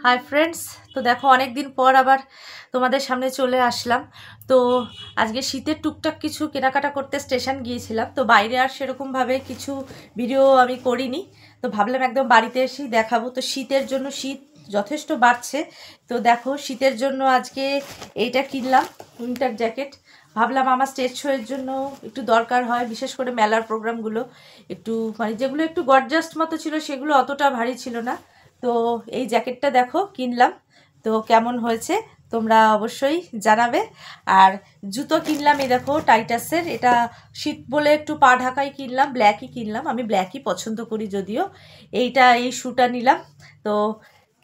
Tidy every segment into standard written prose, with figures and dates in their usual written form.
Hi friends, তো দেখো অনেক দিন পর আবার তোমাদের সামনে চলে আসলাম। তো আজকে শীতের টুকটাক কিছু কেনাকাটা করতে স্টেশন গিয়েছিলাম। তো বাইরে আর সেরকমভাবে কিছু ভিডিও আমি করিনি, তো ভাবলাম একদম বাড়িতে এসেই দেখাবো। তো শীতের জন্য শীত যথেষ্ট বাড়ছে, তো দেখো শীতের জন্য আজকে এইটা কিনলাম, উইন্টার জ্যাকেট। ভাবলাম আমার স্টেজ শোয়ের জন্য একটু দরকার হয়, বিশেষ করে মেলার প্রোগ্রামগুলো একটু মানে যেগুলো একটু গর্জাস্ট মতো ছিল সেগুলো অতটা ভারী ছিল না। তো এই জ্যাকেটটা দেখো কিনলাম, তো কেমন হয়েছে তোমরা অবশ্যই জানাবে। আর জুতো কিনলাম, এই দেখো টাইটাসের, এটা শীত বলে একটু পা ঢাকাই কিনলাম, ব্ল্যাকই কিনলাম, আমি ব্ল্যাকই পছন্দ করি যদিও। এই শ্যুটা নিলাম, তো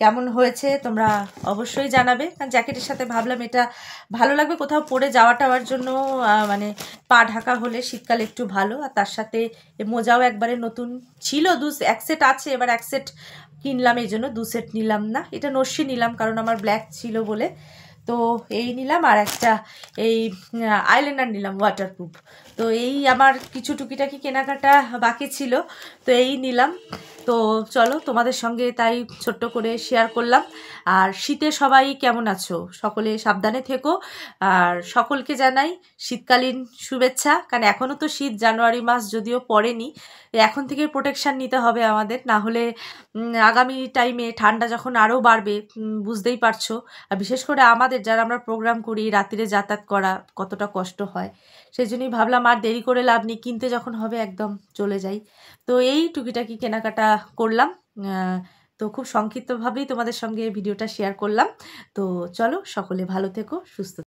কেমন হয়েছে তোমরা অবশ্যই জানাবে। কারণ জ্যাকেটের সাথে ভাবলাম এটা ভালো লাগবে কোথাও পরে যাওয়া টাওয়ার জন্য, মানে পা ঢাকা হলে শীতকালে একটু ভালো। আর তার সাথে মোজাও একবারে নতুন ছিল, এক সেট আছে, এবার এক সেট কিনলাম, এই জন্য দু সেট নিলাম না, এটা নস্যি নিলাম কারণ আমার ব্ল্যাক ছিল বলে। তো এই নিলাম, আর একটা এই আইলাইনার নিলাম ওয়াটারপ্রুফ। তো এই আমার কিছু টুকিটাকি কেনাকাটা বাকি ছিল, তো এই নিলাম। তো চলো তোমাদের সঙ্গে তাই ছোট্ট করে শেয়ার করলাম। আর শীতে সবাই কেমন আছো, সকলে সাবধানে থেকো। আর সকলকে জানাই শীতকালীন শুভেচ্ছা, কারণ এখনও তো শীত, জানুয়ারি মাস যদিও পড়েনি, এখন থেকে প্রোটেকশান নিতে হবে আমাদের, না হলে আগামী টাইমে ঠান্ডা যখন আরও বাড়বে, বুঝতেই পারছো। আর বিশেষ করে আমাদের যারা আমরা প্রোগ্রাম করি, রাত্রিরে যাতায়াত করা কতটা কষ্ট হয়, সেই জন্যই ভাবলাম আর দেরি করে লাভ নেই, কিনতে যখন হবে একদম চলে যাই। তো এই টুকিটাকি কেনাকাটা করলাম, তো খুব সংক্ষিপ্তভাবেই তোমাদের সঙ্গে ভিডিওটা শেয়ার করলাম। তো চলো সকলে ভালো থেকো, সুস্থ